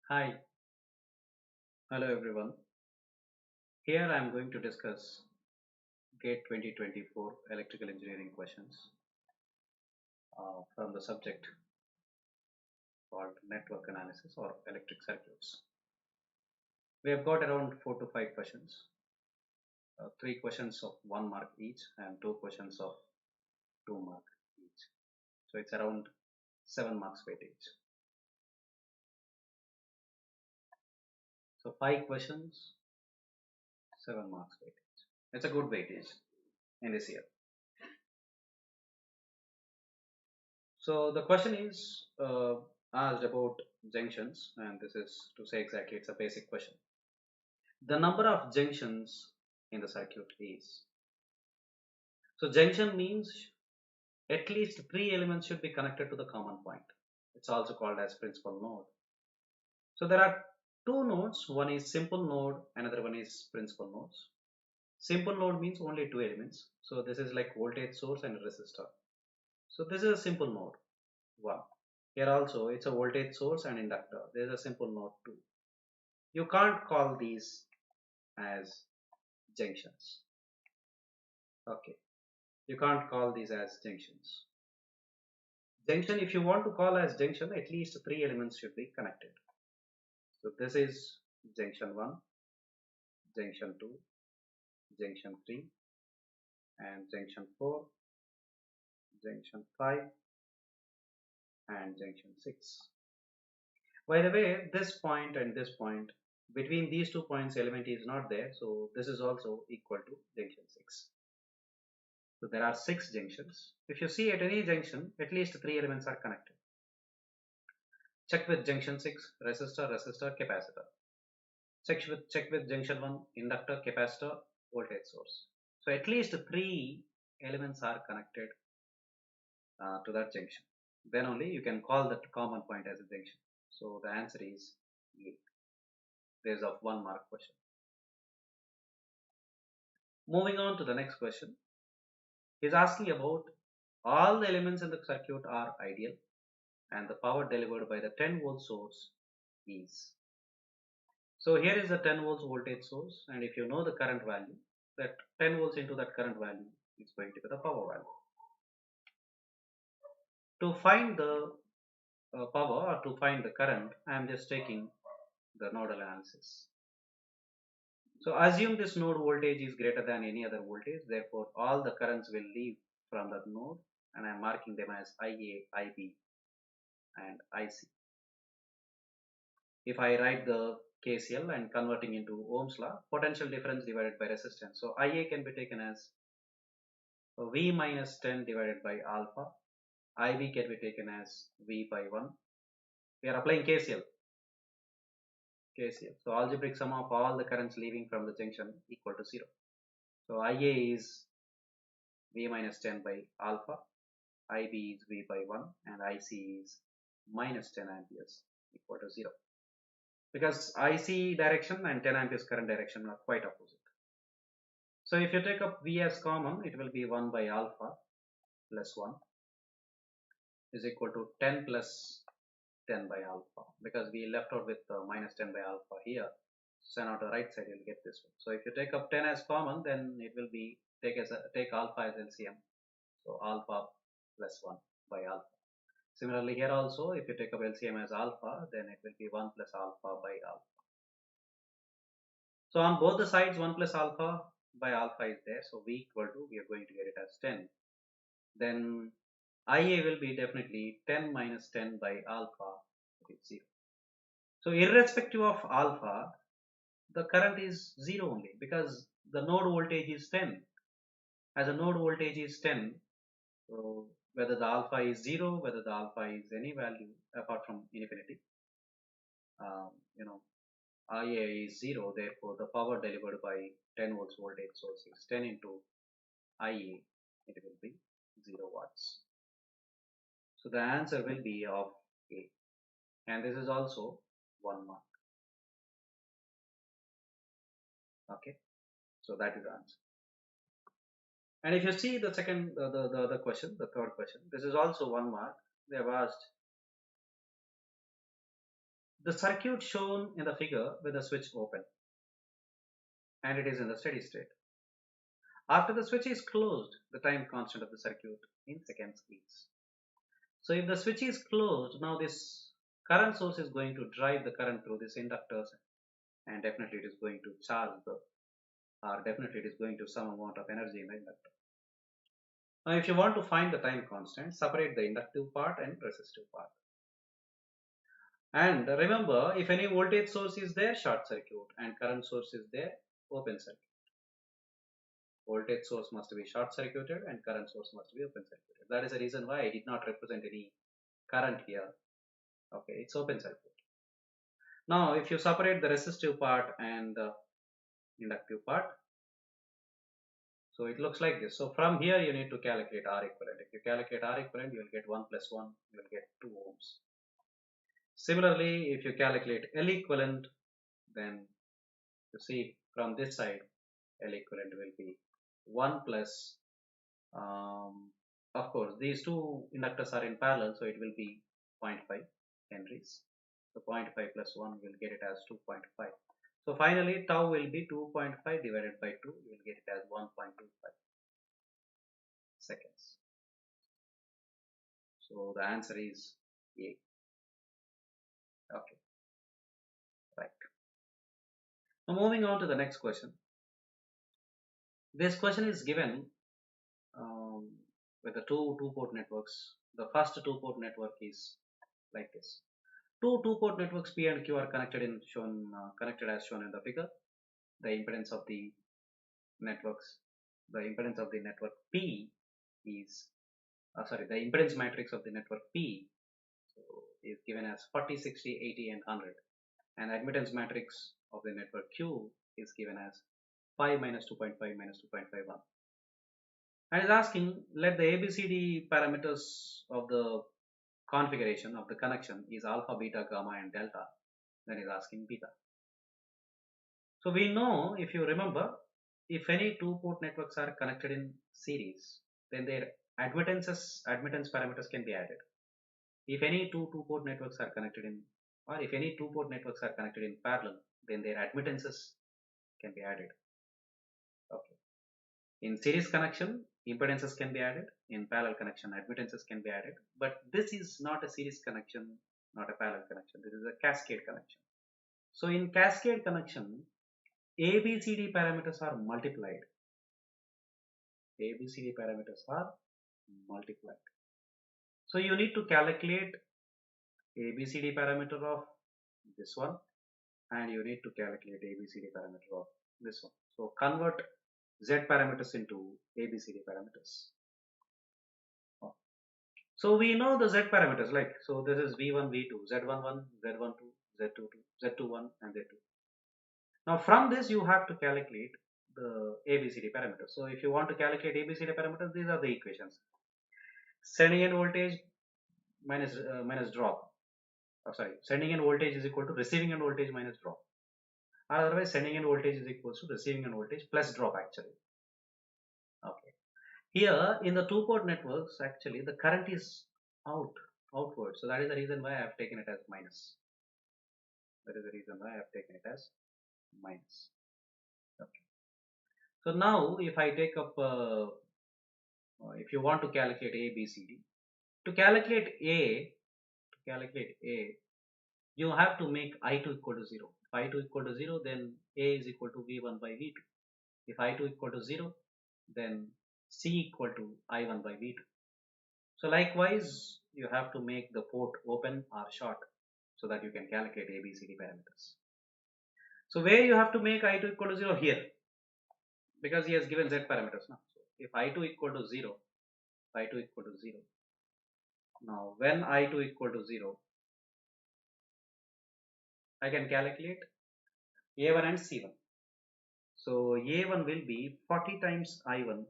Hi, hello everyone. Here I am going to discuss GATE 2024 electrical engineering questions from the subject called network analysis or electric circuits. We have got around 4 to 5 questions, 3 questions of 1 mark each and 2 questions of 2 mark each. So it's around 7 marks weightage. So 5 questions, 7 marks weightage. It's a good weightage in this year. So the question is asked about junctions, and this is to say exactly, it's a basic question. The number of junctions in the circuit is. So junction means at least three elements should be connected to the common point. It's also called as principal node. So there are two nodes. One is simple node, another one is principal nodes. Simple node means only two elements. So this is like voltage source and resistor. So this is a simple node 1. Here also it's a voltage source and inductor. There is a simple node 2. You can't call these as junctions. Okay. You can't call these as junctions. Junction, if you want to call as junction, at least three elements should be connected. So this is junction 1, junction 2, junction 3, and junction 4, junction 5, and junction 6. By the way, this point and this point, between these 2 points element is not there, so this is also equal to junction 6. So there are 6 junctions. If you see at any junction, at least 3 elements are connected. Check with junction 6, resistor, capacitor. Check with junction 1, inductor, capacitor, voltage source. So at least 3 elements are connected to that junction. Then only you can call that common point as a junction. So the answer is A. There's a 1 mark question. Moving on to the next question. He's asking about all the elements in the circuit are ideal and the power delivered by the 10 volt source is. So here is the 10 volts voltage source, and if you know the current value, that 10 volts into that current value is going to be the power value. To find the power or to find the current, I am just taking the nodal analysis. So assume this node voltage is greater than any other voltage, therefore all the currents will leave from that node, and I am marking them as IA, IB, and IC. If I write the KCL and converting into Ohm's law, potential difference divided by resistance. So IA can be taken as V minus 10 divided by alpha. IB can be taken as V by 1. We are applying KCL. So algebraic sum of all the currents leaving from the junction equal to 0. So IA is V minus 10 by alpha. IB is V by 1 and IC is minus 10 amperes equal to 0. Because IC direction and 10 amperes current direction are quite opposite. So if you take up V as common, it will be 1 by alpha plus 1 is equal to 10 plus 10 by alpha, because we left out with minus 10 by alpha here. So now to the right side you'll get this one. So if you take up 10 as common, then it will be take alpha as LCM. So alpha plus 1 by alpha. Similarly here also, if you take up LCM as alpha, then it will be 1 plus alpha by alpha. So on both the sides 1 plus alpha by alpha is there. So we are going to get it as 10. Then IA will be definitely 10 minus 10 by alpha, which is 0. So irrespective of alpha, the current is 0 only, because the node voltage is 10. As a node voltage is 10, so whether the alpha is 0, whether the alpha is any value apart from infinity, um, you know, IA is 0, therefore the power delivered by 10 volts voltage source is 10 into IA, it will be 0 watts. So the answer will be of A, and this is also 1 mark. Okay, so that is the answer. And if you see the second, the other question, the third question, this is also 1 mark. They have asked the circuit shown in the figure with the switch open and it is in the steady state. After the switch is closed, the time constant of the circuit in seconds is. So if the switch is closed, now this current source is going to drive the current through this inductors and definitely it is going to charge the, or definitely it is going to some amount of energy in the inductor. Now if you want to find the time constant, separate the inductive part and resistive part. And remember, if any voltage source is there, short circuit, and current source is there, open circuit. Voltage source must be short circuited and current source must be open circuited. That is the reason why I did not represent any current here. Okay, it's open circuit. Now if you separate the resistive part and the inductive part, so it looks like this. So from here you need to calculate R equivalent. If you calculate R equivalent, you will get 1 plus 1, you will get 2 ohms. Similarly, if you calculate L equivalent, then you see from this side, L equivalent will be 1 plus, of course, these two inductors are in parallel, so it will be 0.5 henries. So 0.5 plus 1, you will get it as 2.5. So finally, tau will be 2.5 divided by 2, you will get it as 1.25 seconds. So the answer is A. Okay, right. Now moving on to the next question. This question is given with the two port networks. The first two-port network is like this. Two port networks P and Q are connected connected as shown in the figure. The impedance of the network P is the impedance matrix of the network P is given as 40, 60, 80 and 100, and admittance matrix of the network Q is given as 5 minus 2.5 minus 2.51, and is asking let the ABCD parameters of the configuration of the connection is alpha, beta, gamma and delta. Then is asking beta. So we know, if you remember, if any two port networks are connected in series, then their admittance parameters can be added. If any two port networks are connected in, or if any two port networks are connected in parallel, then their admittances can be added. Okay. In series connection, impedances can be added. In parallel connection, admittances can be added. But this is not a series connection, not a parallel connection. This is a cascade connection. So in cascade connection, ABCD parameters are multiplied. ABCD parameters are multiplied. So you need to calculate ABCD parameter of this one, and you need to calculate ABCD parameter of this one. So convert Z parameters into ABCD parameters. So we know the Z parameters, like, so this is V1, V2, Z11, Z12, Z22, Z21 and Z2. Now from this you have to calculate the ABCD parameters. So if you want to calculate ABCD parameters, these are the equations. Sending end voltage minus drop. Sending end voltage is equal to receiving end voltage minus drop. Otherwise, sending end voltage is equal to receiving end voltage plus drop actually. Okay. Here in the two port networks, actually the current is outward. So that is the reason why I have taken it as minus. That is the reason why I have taken it as minus. Okay. So now if I take up, if you want to calculate A, B, C, D, to calculate A, you have to make I2 equal to 0. If I2 equal to 0, then A is equal to V1 by V2. If I2 equal to 0, then C equal to I1 by V2. So likewise, you have to make the port open or short so that you can calculate ABCD parameters. So where you have to make I2 equal to 0? Here, because he has given Z parameters now. So if I2 equal to 0, now when I2 equal to 0, I can calculate A1 and C1. So A1 will be 40 times I1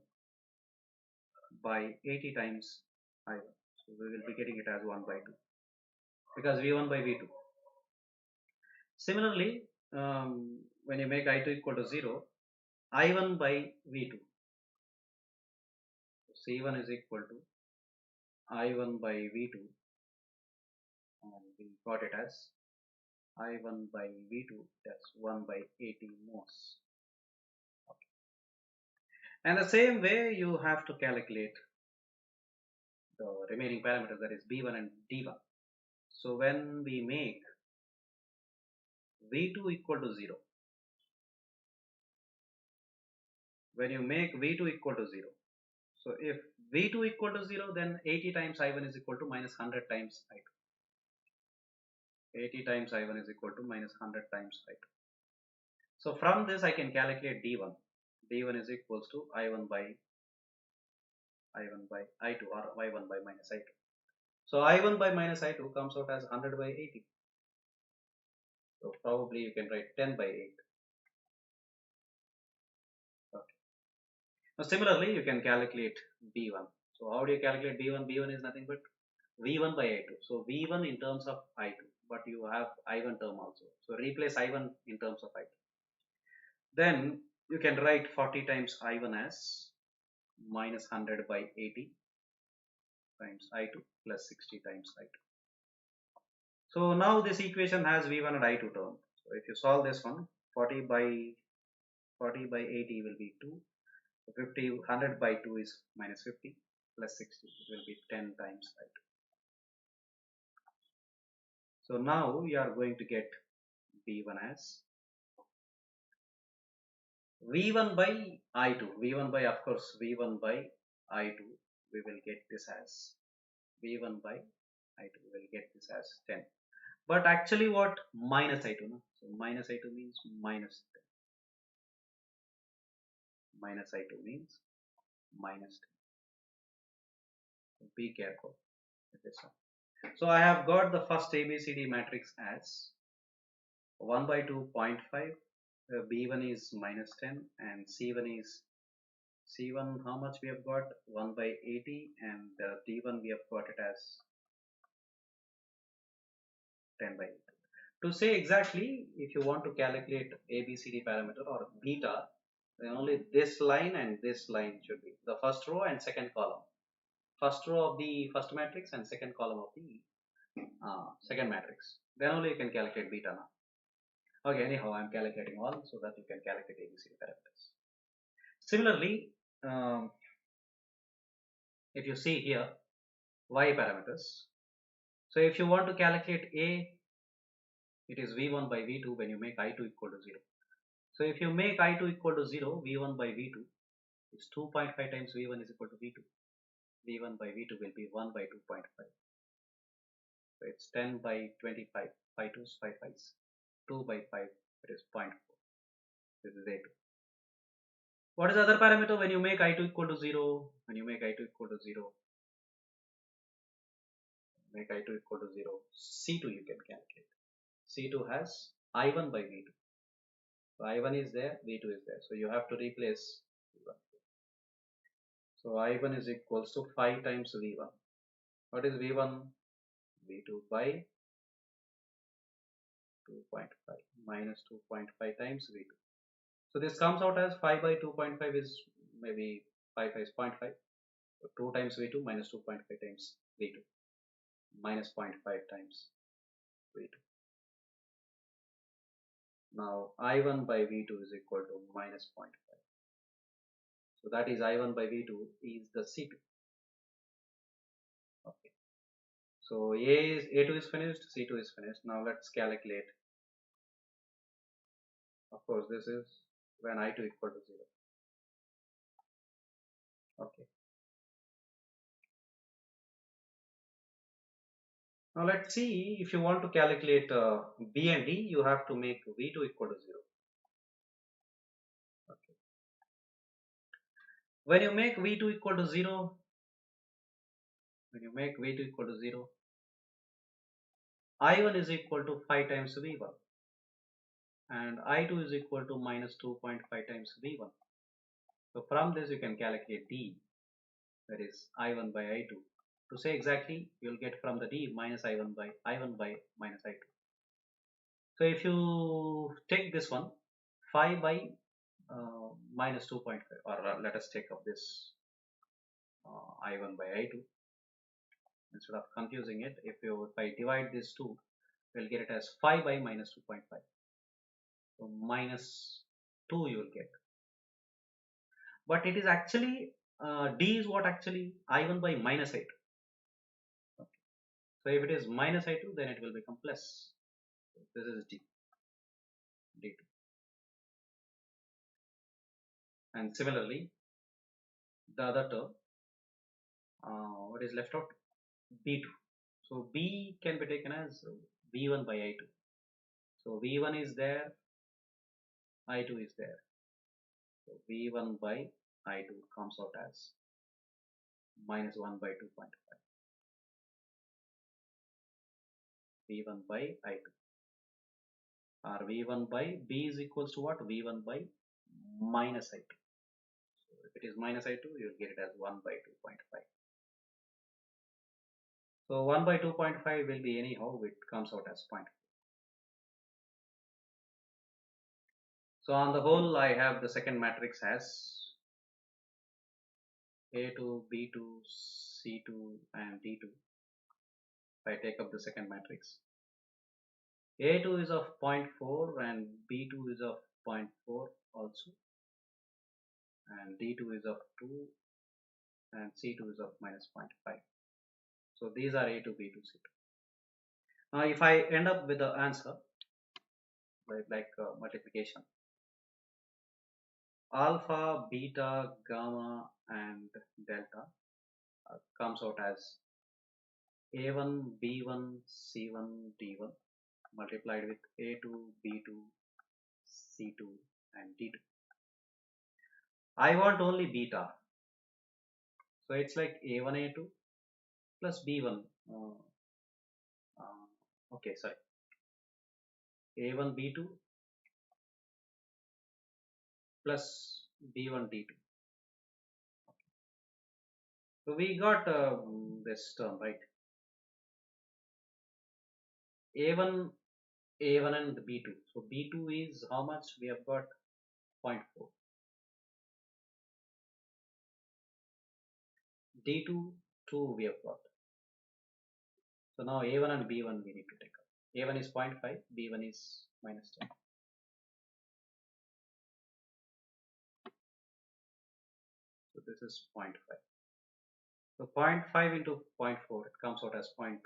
by 80 times I1. So we will be getting it as 1 by 2 because V1 by V2. Similarly, when you make I2 equal to 0, I1 by V2. C1 is equal to I1 by V2, and we got it as I1 by V2, that's 1 by 80 moles. And the same way you have to calculate the remaining parameters, that is B1 and D1. So when we make V2 equal to 0, when you make V2 equal to 0, so if V2 equal to 0, then 80 times I1 is equal to minus 100 times I2. 80 times I1 is equal to minus 100 times I2. So from this I can calculate D1. D1 is equals to I1 by I2, or I1 by minus I2. So I1 by minus I2 comes out as 100 by 80. So probably you can write 10 by 8. Okay. Now similarly you can calculate B1. So how do you calculate B1? B1 is nothing but V1 by I2. So V1 in terms of I2, but you have I1 term also. So replace I1 in terms of I2. Then you can write 40 times I1 as minus 100 by 80 times I2 plus 60 times I2. So now this equation has V1 and I2 term. So if you solve this one, 40 by 80 will be 2. So 100 by 2 is minus 50 plus 60. It will be 10 times I2. So now you are going to get V1 as V1 by I2. V1 by, of course, V1 by I2. We will get this as V1 by I2. We will get this as 10. But actually what? Minus I2. No? So minus I2 means minus 10. Minus I2 means minus 10. So be careful with this one. So I have got the first ABCD matrix as 1 by 2.5. B1 is minus 10 and C1 how much we have got? 1 by 80, and D1 we have got it as 10 by 8. To say exactly, if you want to calculate ABCD parameter or beta, then only this line and this line should be the first row and second column. First row of the first matrix and second column of the second matrix. Then only you can calculate beta now. Okay, anyhow, I'm calculating all so that you can calculate ABCD parameters. Similarly, if you see here, Y parameters. So if you want to calculate A, it is V1 by V2 when you make I2 equal to 0. So if you make I2 equal to 0, V1 by V2 is 2.5 times V1 is equal to V2. V1 by V2 will be 1 by 2.5. So it's 10 by 25. 5 2's 5 5's. 2 by 5, it is 0.4. This is A2. What is the other parameter when you make I2 equal to 0? When you make I2 equal to 0, make I2 equal to 0, C2 you can calculate. C2 has I1 by V2. So I1 is there, V2 is there. So you have to replace V1. So I1 is equals to 5 times V1. What is V1? V2 by 2.5 minus 2.5 times V2. So this comes out as 5 by 2.5 is maybe 5 is 0.5. So 2 times V2 minus 2.5 times V2 minus 0.5 times V2. Now I1 by V2 is equal to minus 0.5. So that is I1 by V2 is the C2. Okay. So A2 is finished, C2 is finished. Now let's calculate. Of course, this is when I2 equal to 0. Okay. Now let's see, if you want to calculate B and D, you have to make V2 equal to 0. Okay. When you make V2 equal to 0, I1 is equal to 5 times V1 and I2 is equal to minus 2.5 times V1. So from this you can calculate D, that is I1 by I2. To say exactly, you'll get from the D minus I1 by minus I2. So if you take this one, 5 by minus 2.5, or let us take up this I1 by I2. Instead of confusing it, if I divide this 2, we'll get it as 5 by minus 2.5. So minus 2 you will get. But it is actually, D is what actually I1 by minus I2. Okay. So if it is minus I2, then it will become plus. So this is D2. And similarly, the other term, what is left out? B2. So B can be taken as V1 by I2. So V1 is there, I2 is there. So V1 by I2 comes out as minus 1 by 2.5. V1 by I2. Or V1 by B is equals to what? V1 by minus I2. So if it is minus I2, you will get it as 1 by 2.5. So 1 by 2.5 will be anyhow, it comes out as 0.5. So on the whole, I have the second matrix as A2, B2, C2 and D2. If I take up the second matrix, A2 is of 0.4 and B2 is of 0.4 also, and D2 is of 2 and C2 is of minus 0.5. So these are A2, B2, C2. Now if I end up with the answer like multiplication, alpha, beta, gamma and delta comes out as A1, B1, C1, D1 multiplied with A2, B2, C2 and D2. I want only beta. So it's like A1, A2 plus B1. Okay, sorry. A1, B2 plus B1, D2. So we got this term, right? A1, A1 and B2. So B2 is how much? We have got 0.4. D2, 2 we have got. So now A1 and B1 we need to take up. A1 is 0.5, B1 is minus 10. So this is 0.5. So 0.5 into 0.4, it comes out as 0.2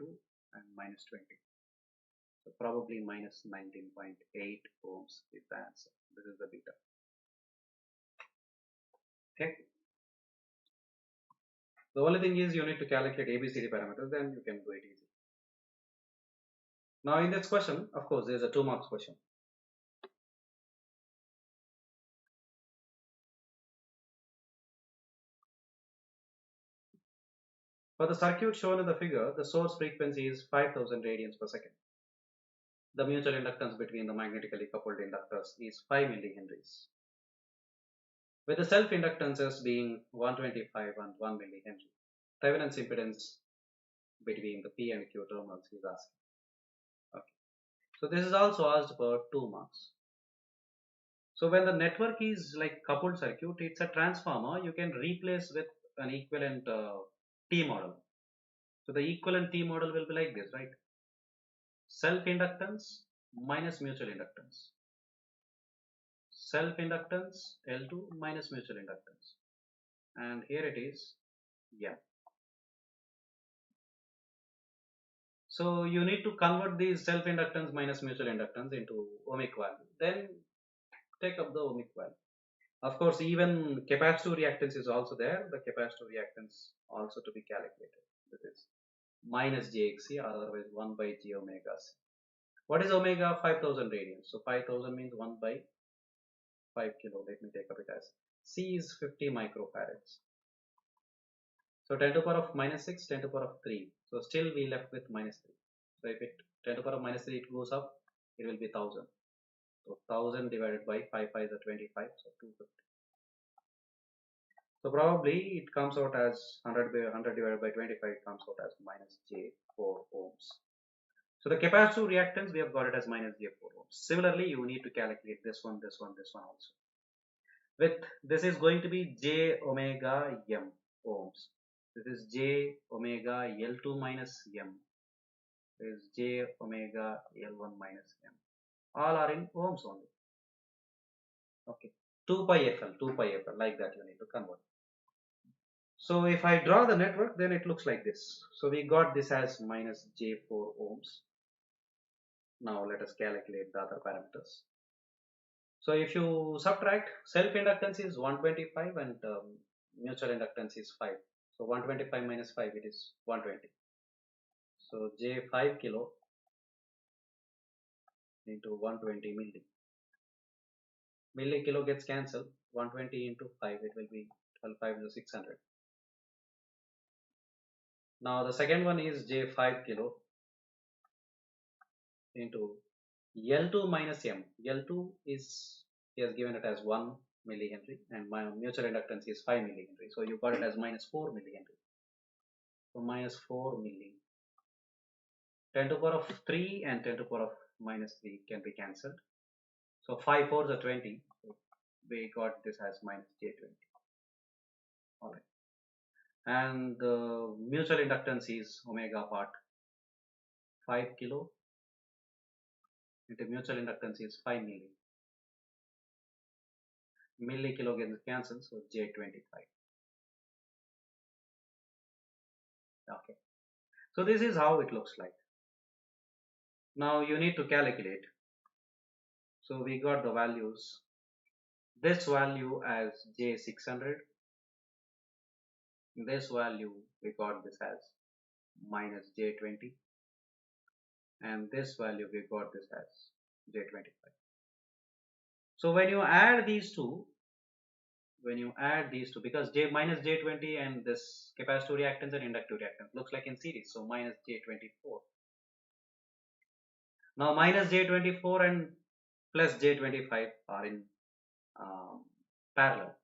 and minus 20. So probably minus 19.8 ohms is the answer. This is the beta. Okay. The only thing is you need to calculate ABCD parameters, then you can do it easy. Now in this question, of course, there is a 2 marks question. For the circuit shown in the figure, the source frequency is 5000 radians per second. The mutual inductance between the magnetically coupled inductors is 5 millihenries. With the self-inductances being 125 and 1 millihenry, Thevenin's impedance between the P and Q terminals is asking. Okay. So this is also asked for 2 marks. So when the network is like coupled circuit, it's a transformer you can replace with an equivalent T model. So the equivalent T model will be like this, right? Self-inductance minus mutual inductance. Self-inductance L2 minus mutual inductance. And here it is M. So you need to convert these self-inductance minus mutual inductance into ohmic value. Then take up the ohmic value. Of course, even capacitive reactance is also there. The capacitive reactance also to be calculated. This is minus jxc or otherwise 1 by j omega c. What is omega? 5000 radians. So 5000 means 1 by 5 kilo. Let me take up it as c is 50 microfarads. So 10 to the power of minus 6, 10 to the power of 3. So still we left with minus 3. So if it 10 to the power of minus 3 it goes up, it will be 1000. So 1000 divided by 5 is a 25, so 250. So probably it comes out as 100 divided by 25 comes out as minus j4 ohms. So the capacitive reactance we have got it as minus j4 ohms. Similarly, you need to calculate this one, this one, this one also. With this is going to be j omega m ohms. This is j omega L2 minus m. is j omega L1 minus m. All are in ohms only. Okay. 2 pi FL, 2 pi FL, like that you need to convert. So if I draw the network, then it looks like this. So we got this as minus J4 ohms. Now let us calculate the other parameters. So if you subtract, self-inductance is 125 and mutual inductance is 5. So 125 minus 5, it is 120. So J 5 kilo into 120 milli. Milli kilo gets cancelled. 120 into 5, it will be 12 5 to 600. Now the second one is J 5 kilo into L2 minus M. L2 is, he has given it as 1 millihenry and my mutual inductance is 5 millihenry. So you got it as minus 4 millihenry. So minus 4 milli. 10 to the power of 3 and 10 to the power of minus 3 can be cancelled. So 5 4s are 20. So we got this as minus J20. Alright. And the mutual inductance is omega part 5 kilo into mutual inductance is 5 milli. Milli kilo gets cancelled, so J25. Okay. So this is how it looks like. Now you need to calculate. So we got the values. This value as J600. This value we got this as minus J20. And this value we got this as J25. So when you add these two, because J minus J20 and this capacitive reactance and inductive reactance looks like in series, so minus J24. Now minus J24 and plus J25 are in parallel.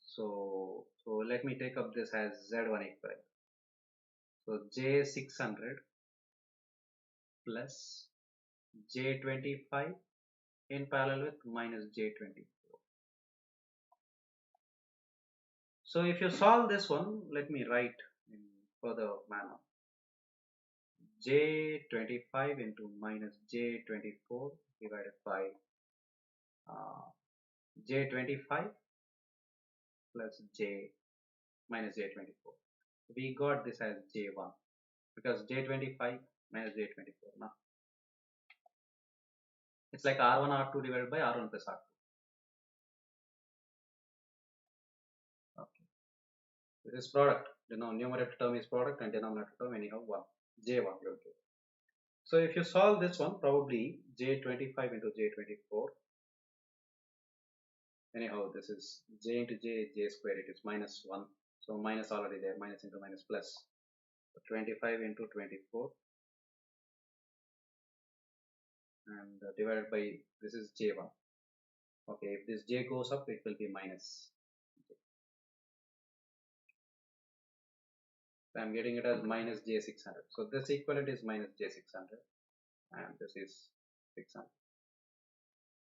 So let me take up this as Z1 equivalent. So J600 plus J25 in parallel with minus J24. So if you solve this one, let me write in further manner. J25 into minus J24 divided by J25 plus J minus J24. We got this as J1 because J25 minus J24. Now it's like R1 R2 divided by R1 plus R2. Okay. This is product. You know, numerator term is product and denominator term anyhow 1. J1 you will get. So if you solve this one, probably J25 into J24. Anyhow, this is J into J square. It is minus 1. So minus already there. Minus into minus plus. So 25 into 24. And divided by, this is J1. Okay, if this J goes up, it will be minus. So I'm getting it as minus J600. So this equivalent is minus J600 and this is 600.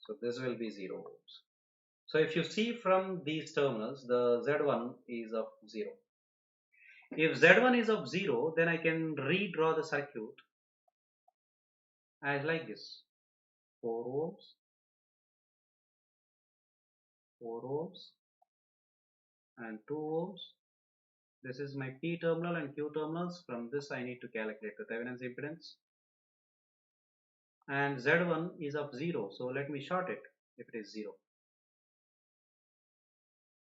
So this will be 0 ohms. So if you see from these terminals, the Z1 is of 0. If Z1 is of 0, then I can redraw the circuit as like this. 4 ohms, 4 ohms and 2 ohms. This is my P terminal and Q terminals. From this I need to calculate the Thevenin's impedance. And Z1 is of 0. So let me short it if it is 0.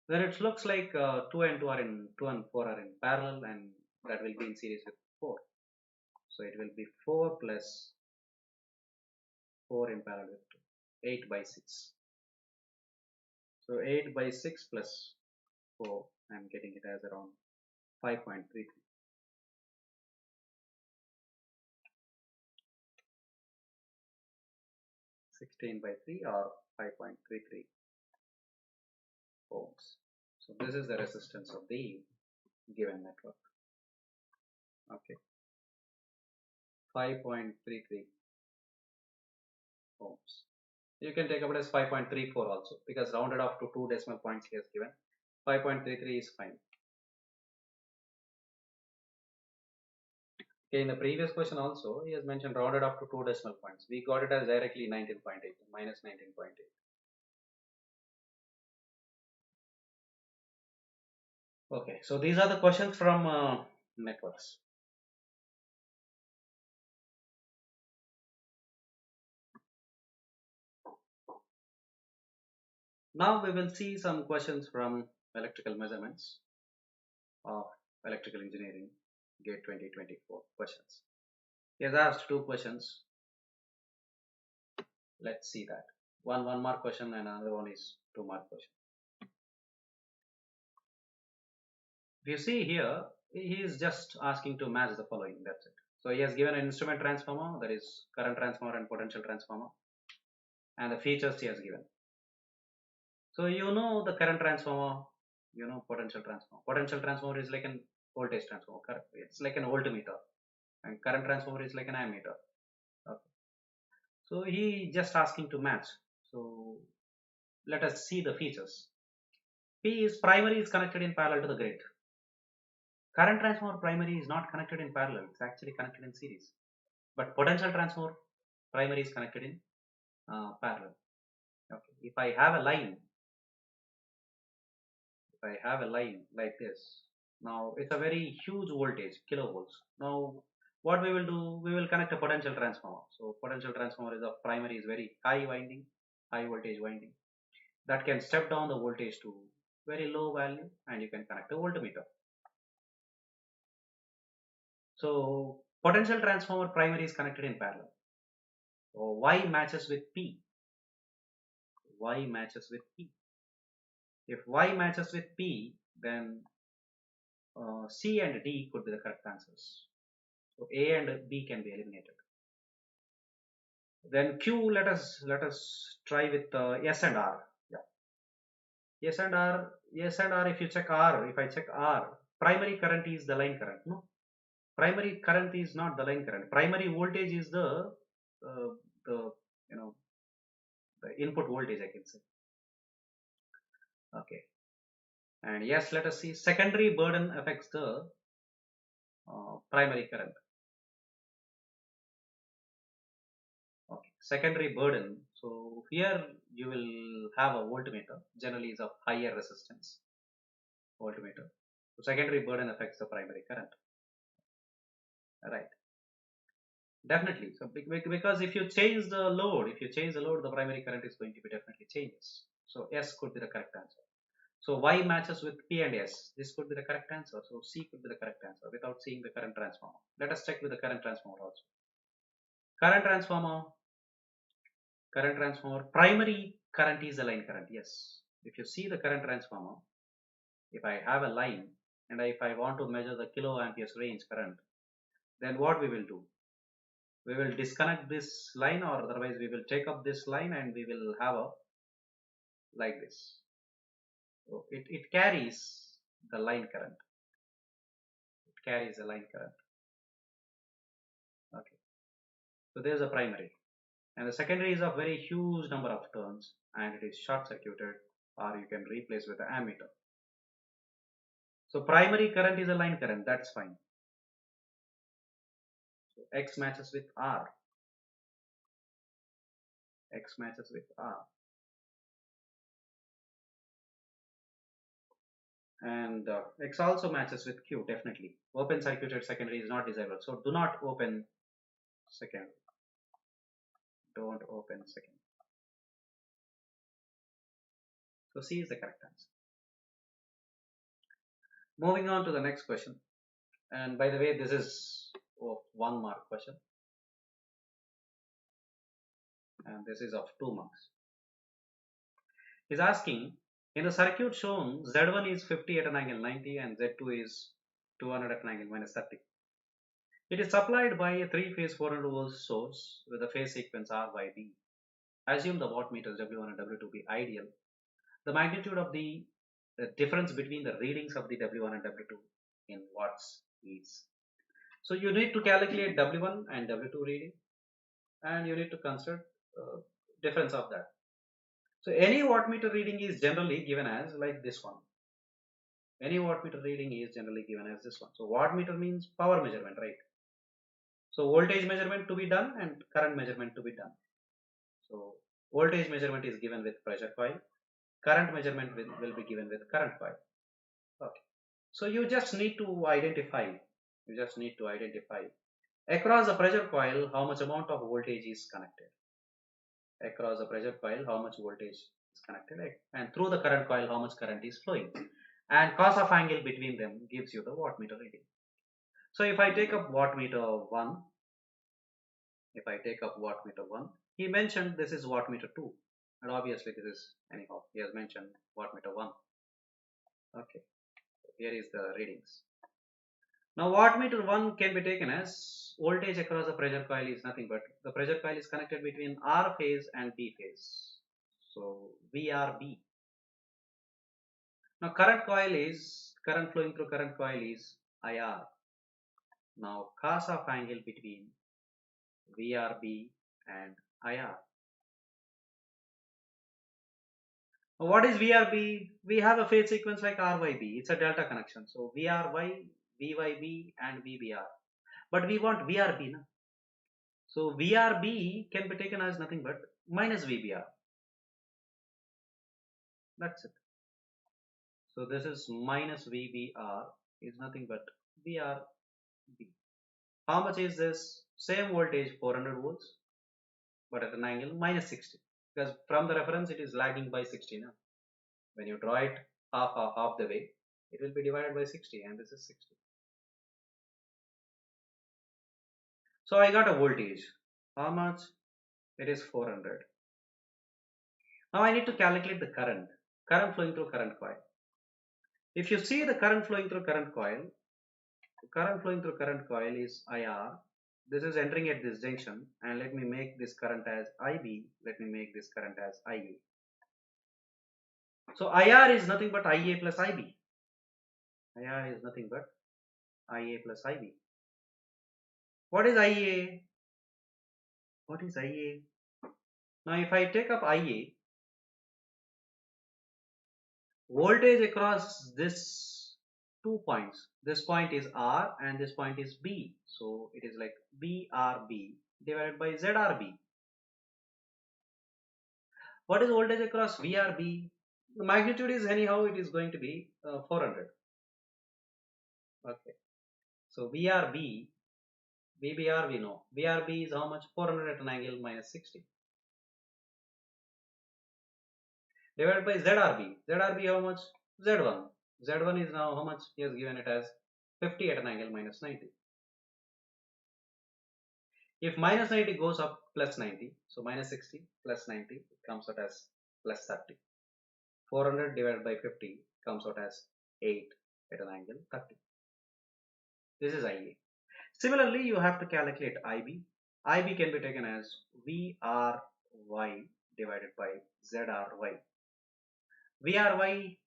Then it looks like 2 and 2 are in 2 and 4 are in parallel and that will be in series with 4. So it will be 4 plus 4 in parallel with 2. 8 by 6. So 8 by 6 plus 4, I am getting it as around 5.33. 16 by 3 or 5.33 ohms. So this is the resistance of the given network. Okay, 5.33 ohms. You can take up it as 5.34 also because rounded off to 2 decimal points he has given. 5.33 is fine. Okay, in the previous question also, he has mentioned rounded up to two decimal points. We got it as directly 19.8, minus 19.8. Okay, so these are the questions from networks. Now we will see some questions from electrical measurements of electrical engineering, GATE 2024 questions. He has asked two questions. Let's see that. One mark question and another one is 2 mark question. If you see here, he is just asking to match the following. That's it. So he has given an instrument transformer, that is current transformer and potential transformer, and the features he has given. So you know the current transformer, you know potential transformer. Potential transformer is like an voltage transformer. Correct? It's like an voltmeter, and current transformer is like an ammeter. Okay. So he just asking to match. So let us see the features. P is primary is connected in parallel to the grid. Current transformer primary is not connected in parallel. It's actually connected in series. But potential transformer primary is connected in parallel. Okay. If I have a line like this, now it's a very huge voltage, kilovolts. Now what we will do, we will connect a potential transformer. So potential transformer is a primary is very high winding, high voltage winding, that can step down the voltage to very low value, and you can connect a voltmeter. So potential transformer primary is connected in parallel. So Y matches with P. Y matches with P. If Y matches with P, then C and D could be the correct answers. So A and B can be eliminated. Then Q, let us try with S and R. Yeah. S and R. S and R. If you check R, if I check R, primary current is the line current. No, primary current is not the line current. Primary voltage is the you know the input voltage, I can say. Okay. And yes, let us see. Secondary burden affects the primary current. Okay. Secondary burden. So here you will have a voltmeter. Generally, is of higher resistance. Voltmeter. So secondary burden affects the primary current. Right. Definitely. So because if you change the load, the primary current is going to be definitely changes. So S could be the correct answer. So Y matches with P and S. This could be the correct answer. So C could be the correct answer without seeing the current transformer. Let us check with the current transformer also. Current transformer, primary current is the line current. Yes. If you see the current transformer, if I have a line and if I want to measure the kiloamperes range current, then what we will do? We will disconnect this line, or otherwise we will take up this line and we will have a like this. So it carries the line current. It carries the line current. Okay. So there's a primary. And the secondary is of very huge number of turns and it is short circuited, or you can replace with the ammeter. So primary current is a line current, that's fine. So X matches with R. X matches with R. And X also matches with Q, definitely. Open circuited secondary is not desirable. So do not open second. Don't open second. So C is the correct answer. Moving on to the next question. And by the way, this is of 1 mark question. And this is of 2 marks. He's asking, in the circuit shown, Z1 is 50 at an angle 90 and Z2 is 200 at an angle minus 30. It is supplied by a 3-phase 400 volts source with a phase sequence R by B. Assume the wattmeters W1 and W2 be ideal. The magnitude of the difference between the readings of the W1 and W2 in watts is. So you need to calculate W1 and W2 reading, and you need to consider difference of that. So any wattmeter reading is generally given as like this one. Any wattmeter reading is generally given as this one. So wattmeter means power measurement, right? So voltage measurement to be done and current measurement to be done. So voltage measurement is given with pressure coil. Current measurement will be given with current coil. Okay. So you just need to identify. You just need to identify across the pressure coil how much amount of voltage is connected. Across the pressure coil how much voltage is connected, and through the current coil how much current is flowing. And cos of angle between them gives you the wattmeter reading. So if I take up wattmeter 1, if I take up wattmeter 1, he mentioned this is wattmeter 2, and obviously this is, anyhow, he has mentioned wattmeter 1. Okay, here is the readings. Now wattmeter 1 can be taken as voltage across the pressure coil is nothing but the pressure coil is connected between R phase and B phase. So VRB. Now current flowing through current coil is IR. Now cos of angle between VRB and IR. What is VRB? We have a phase sequence like RYB. It's a delta connection. So VRY, VYB and VBR. But we want VRB. Na? So VRB can be taken as nothing but minus VBR. That's it. So this is minus VBR is nothing but VRB. How much is this? Same voltage 400 volts but at an angle minus 60. Because from the reference it is lagging by 60 now. When you draw it half the way, it will be divided by 60 and this is 60. So I got a voltage. How much? It is 400. Now I need to calculate the current flowing through current coil. If you see the current flowing through current coil is IR. This is entering at this junction, and let me make this current as IB. Let me make this current as IA. So IR is nothing but IA plus IB. IR is nothing but IA plus IB. What is IA? What is IA? Now if I take up IA, voltage across this 2 points. This point is R and this point is B. So it is like VRB divided by ZRB. What is voltage across VRB? The magnitude is anyhow it is going to be 400. Okay. So VRB, VBR we know. VRB is how much? 400 at an angle minus 60. Divided by ZRB. ZRB how much? Z1. Z1 is now how much? He has given it as 50 at an angle minus 90. If minus 90 goes up plus 90, so minus 60 plus 90, it comes out as plus 30. 400 divided by 50 comes out as 8 at an angle 30. This is IA. Similarly, you have to calculate IB. IB can be taken as VRY divided by ZRY. VRY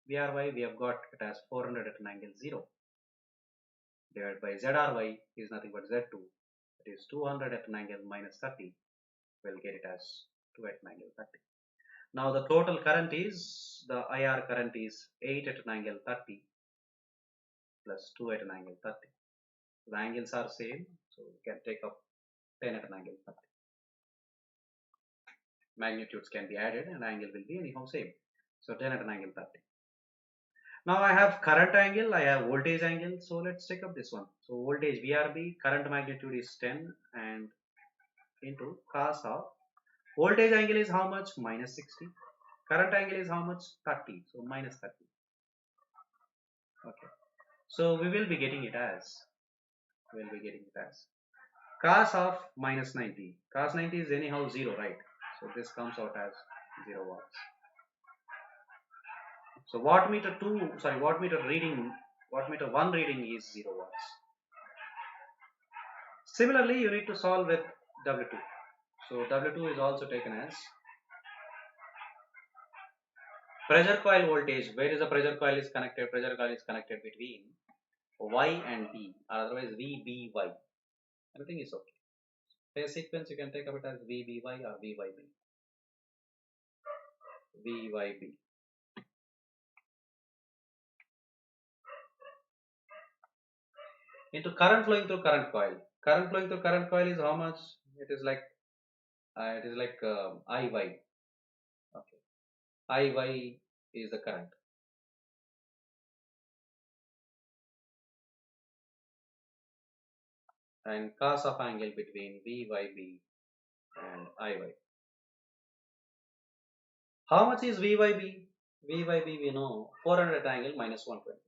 we have got it as 400 at an angle 0 divided by ZRY is nothing but Z2. It is 200 at an angle minus 30. We'll get it as 2 at an angle 30. Now the total current is, the IR current is 8 at an angle 30 plus 2 at an angle 30. The angles are same, so we can take up 10 at an angle 30. Magnitudes can be added and angle will be anyhow same. So 10 at an angle 30. Now I have current angle, I have voltage angle. So let's take up this one. So voltage VRB, current magnitude is 10 and into cos of voltage angle is how much? Minus 60. Current angle is how much? 30. So minus 30. Okay. So we will be getting it as cos of minus 90. Cos 90 is anyhow 0, right? So this comes out as 0 watts. So wattmeter 1 reading is 0 watts. Similarly, you need to solve with W2. So W2 is also taken as pressure coil voltage. Where is the pressure coil is connected? Pressure coil is connected between Y and B, or otherwise VBY. Everything is okay. Phase sequence you can take up it as VBY or VYB. VYB. into current flowing through current coil. Current flowing through current coil is how much? It is like IY. Okay, IY is the current, and cos of angle between VYB and IY. How much is VYB? VYB we know 400 angle minus 120,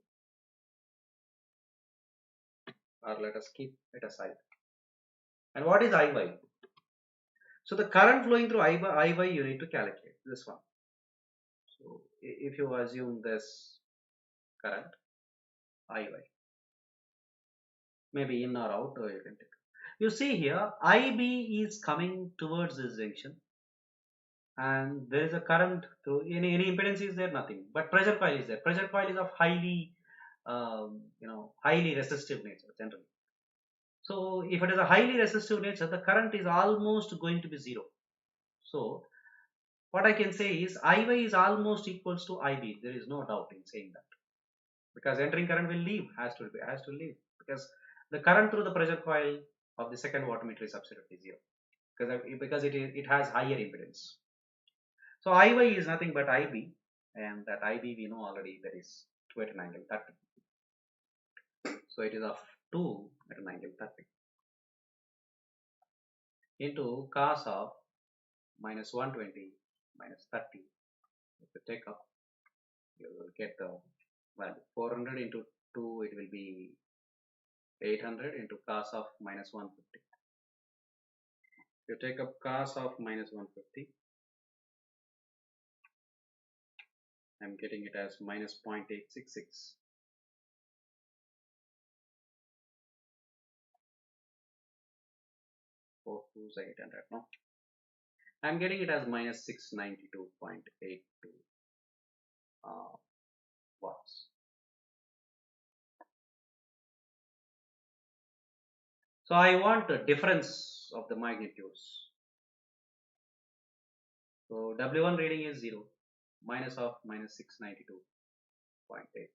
or let us keep it aside. And what is IY? So the current flowing through IY you need to calculate this one. So if you assume this current IY, maybe in or out, or you can take. You see here, IB is coming towards this junction, and there is a current through any impedance is there, nothing, but pressure coil is there. Pressure coil is of highly resistive nature generally. So if it is a highly resistive nature, the current is almost going to be zero. So what I can say is IY is almost equals to IB. There is no doubt in saying that, because entering current will leave, has to leave, because the current through the pressure coil of the second wattmeter is absolutely zero, because it has higher impedance. So IY is nothing but IB, and that IB we know already, that is 2 at an angle 30. So it is of 2 at an angle 30 into cos of minus 120 minus 30. If you take up, you will get the value. 400 into 2, it will be 800 into cos of minus 150. If you take up cos of minus 150, I'm getting it as minus 0.866. 4 2s 800. No, I'm getting it as minus 692.82 watts. So I want the difference of the magnitudes. So W1 reading is 0, minus of minus 692.8.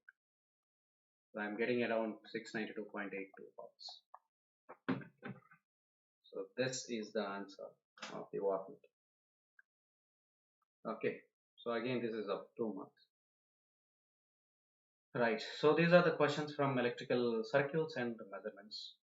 So I'm getting around 692.82 watts. So this is the answer of the wattmeter. Okay. So again, this is of 2 marks. Right. So these are the questions from electrical circuits and measurements.